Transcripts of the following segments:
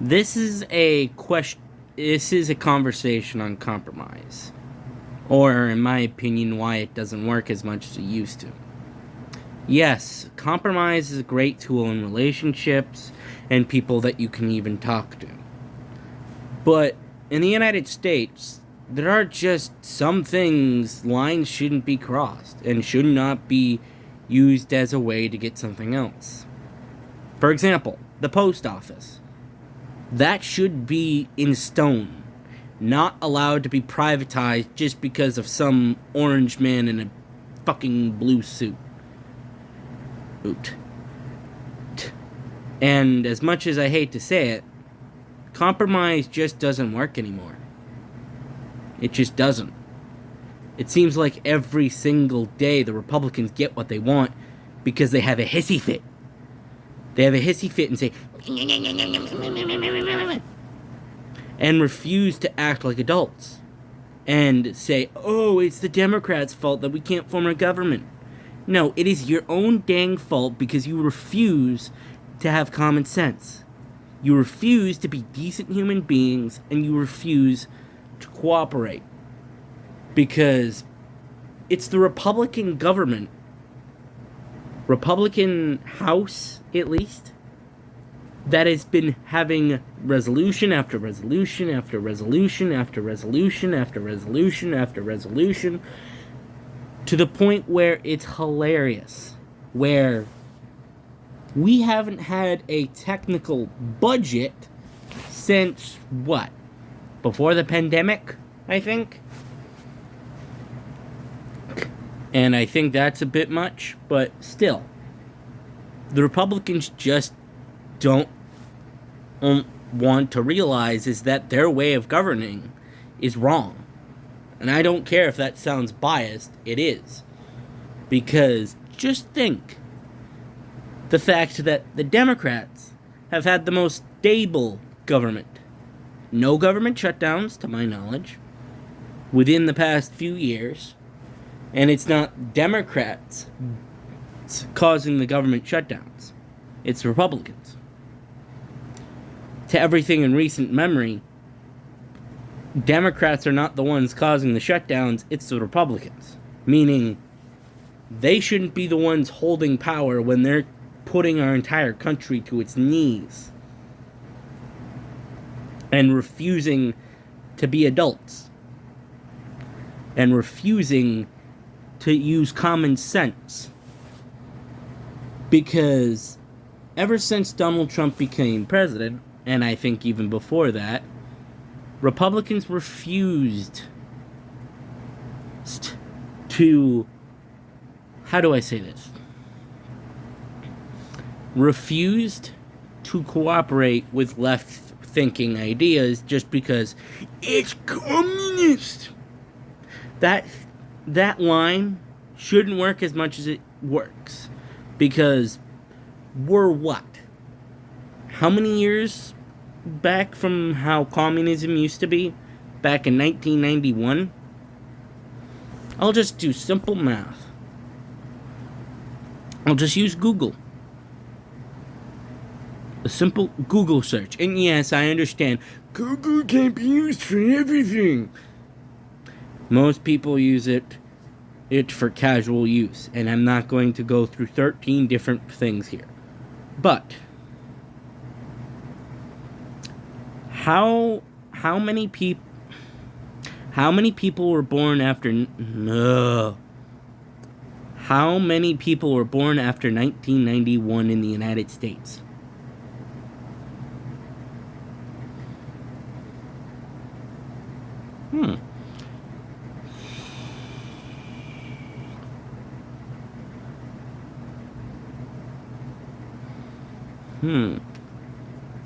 This is a question. This is a conversation on compromise, or in my opinion, why it doesn't work as much as it used to. Yes, compromise is a great tool in relationships and people that you can even talk to. But in the United States, there are just some things lines shouldn't be crossed and should not be used as a way to get something else. For example, the post office. That should be in stone, not allowed to be privatized just because of some orange man in a fucking blue suit. Oot. And as much as I hate to say it, compromise just doesn't work anymore. It just doesn't. It seems like every single day the Republicans get what they want because they have a hissy fit. They have a hissy fit and say, and refuse to act like adults. And say, oh, it's the Democrats' fault that we can't form a government. No, it is your own dang fault because you refuse to have common sense. You refuse to be decent human beings, and you refuse to cooperate. Because it's the Republican government, Republican House at least, that has been having resolution after resolution after resolution after resolution after resolution after resolution to the point where it's hilarious. Where we haven't had a technical budget since what? Before the pandemic, I think? And I think that's a bit much, but still. The Republicans just don't want to realize is that their way of governing is wrong. And I don't care if that sounds biased, it is. Because just think the fact that the Democrats have had the most stable government. No government shutdowns, to my knowledge, within the past few years. And it's not Democrats causing the government shutdowns. It's Republicans. To everything in recent memory, Democrats are not the ones causing the shutdowns, it's the Republicans. Meaning, they shouldn't be the ones holding power when they're putting our entire country to its knees. And refusing to be adults. And refusing to use common sense. Because ever since Donald Trump became president, and I think even before that, Republicans refused to, how do I say this? Refused to cooperate with left-thinking ideas just because it's communist. That line shouldn't work as much as it works. Because we're what? How many years back from how communism used to be? Back in 1991? I'll just do simple math. I'll just use Google. A simple Google search. And yes, I understand. Google can't be used for everything. Most people use it for casual use. And I'm not going to go through 13 different things here. But how many people were born after how many people were born after 1991 in the United States?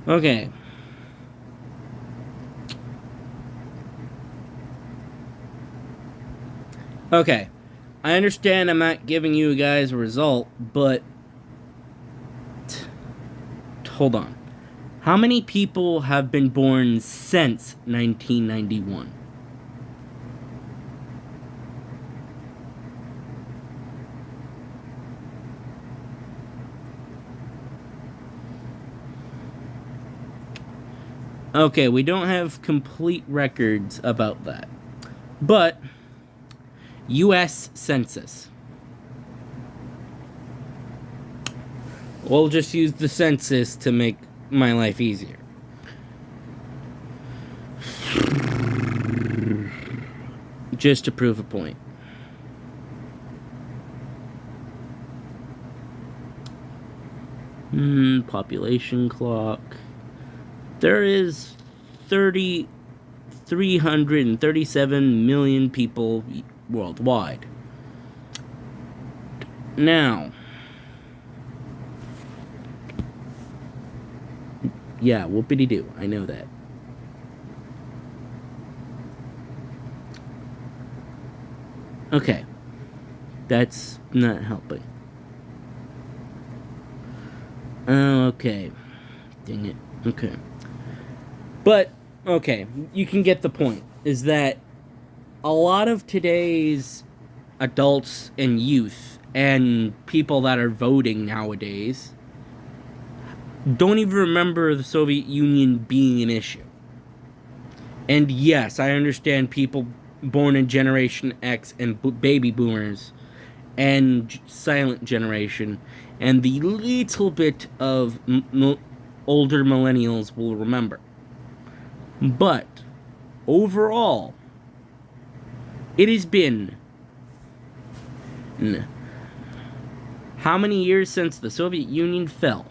Okay. Okay. I understand I'm not giving you guys a result, but hold on. How many people have been born since 1991? Okay, we don't have complete records about that. But US Census. We'll just use the census to make my life easier. Just to prove a point. Population clock. There is 337 million people worldwide. Now, yeah, whoopity-doo, I know that. Okay, that's not helping. Okay, dang it, okay. But, okay, you can get the point, is that a lot of today's adults and youth and people that are voting nowadays don't even remember the Soviet Union being an issue. And yes, I understand people born in Generation X and baby boomers and silent generation and the little bit of older millennials will remember. But overall, it has been how many years since the Soviet Union fell?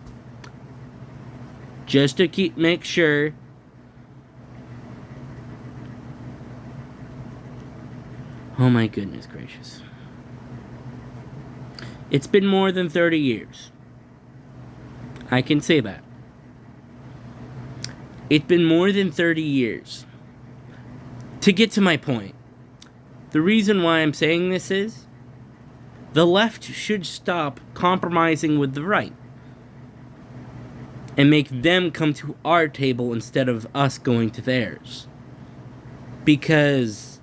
Just to make sure. Oh my goodness gracious. It's been more than 30 years. I can say that. It's been more than 30 years. To get to my point, the reason why I'm saying this is the left should stop compromising with the right and make them come to our table instead of us going to theirs. Because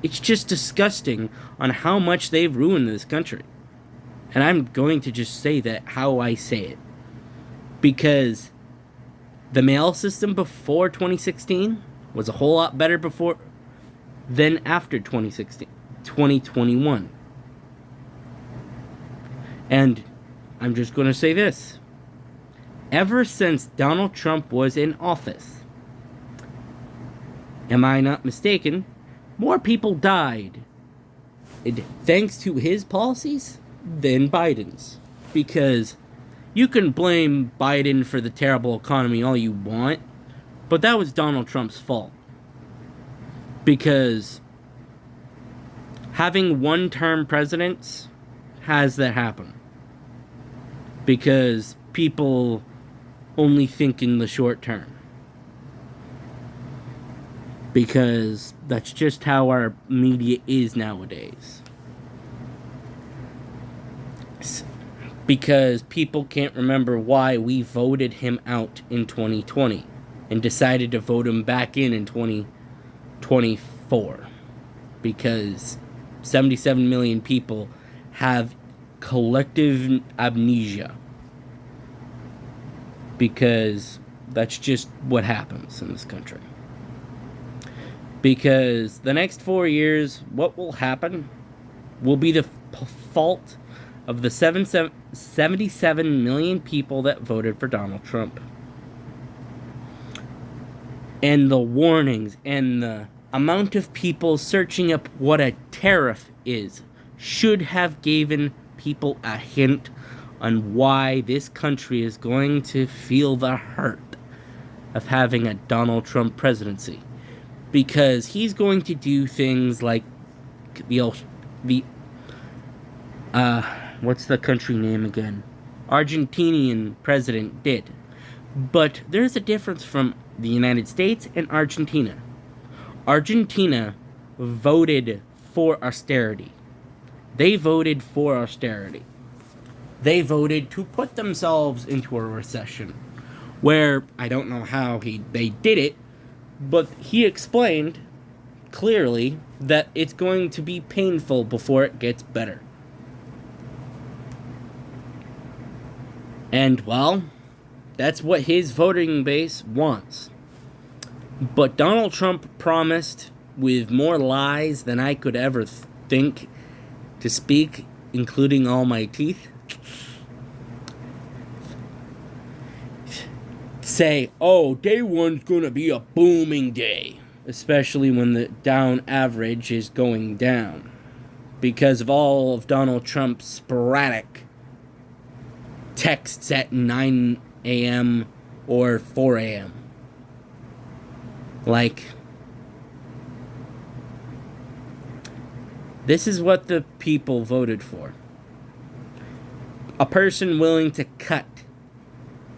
it's just disgusting on how much they've ruined this country. And I'm going to just say that how I say it. Because the mail system before 2016 was a whole lot better before than after 2021. And I'm just going to say this. Ever since Donald Trump was in office, am I not mistaken, more people died thanks to his policies than Biden's. Because you can blame Biden for the terrible economy all you want, but that was Donald Trump's fault. Because having one-term presidents has that happen. Because people only think in the short term. Because that's just how our media is nowadays. Because people can't remember why we voted him out in 2020 and decided to vote him back in 2024. Because 77 million people have collective amnesia. Because that's just what happens in this country. Because the next 4 years, what will happen will be the fault of the 77 million people that voted for Donald Trump. And the warnings and the amount of people searching up what a tariff is should have given people a hint on why this country is going to feel the hurt of having a Donald Trump presidency. Because he's going to do things like what's the country name again? Argentinian president did. But there's a difference from the United States and Argentina. Argentina voted for austerity. They voted for austerity. They voted to put themselves into a recession. Where, I don't know how they did it, but he explained clearly that it's going to be painful before it gets better. And, well, that's what his voting base wants. But Donald Trump promised, with more lies than I could ever think to speak, including all my teeth, say, oh, day one's gonna be a booming day. Especially when the down average is going down. Because of all of Donald Trump's sporadic texts at 9 a.m. or 4 a.m. Like, this is what the people voted for. A person willing to cut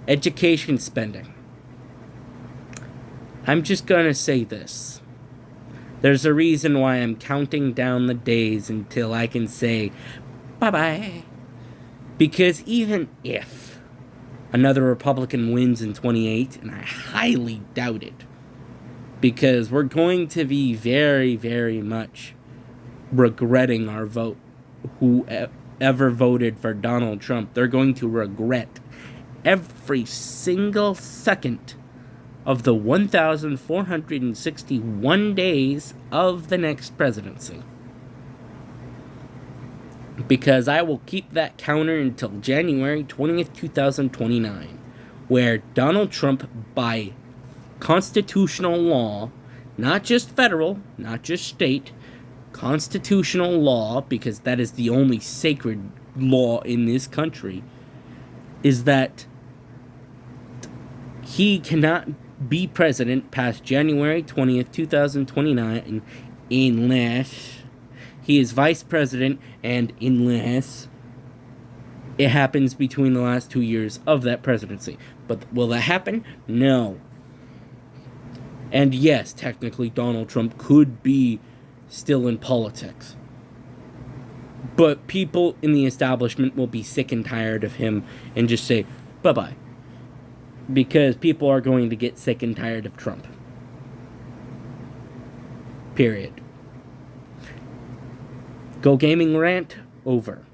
education spending. I'm just gonna say this. There's a reason why I'm counting down the days until I can say bye-bye. Because even if another Republican wins in 28, and I highly doubt it, because we're going to be very, very much regretting our vote. Whoever voted for Donald Trump, they're going to regret every single second of the 1,461 days of the next presidency. Because I will keep that counter until January 20th, 2029, where Donald Trump, by constitutional law, not just federal, not just state, constitutional law, because that is the only sacred law in this country, is that he cannot be president past January 20th, 2029, unless he is vice president and unless it happens between the last 2 years of that presidency. But will that happen? No. And yes, technically Donald Trump could be still in politics. But people in the establishment will be sick and tired of him and just say, bye-bye. Because people are going to get sick and tired of Trump. Period. Go Gaming rant over.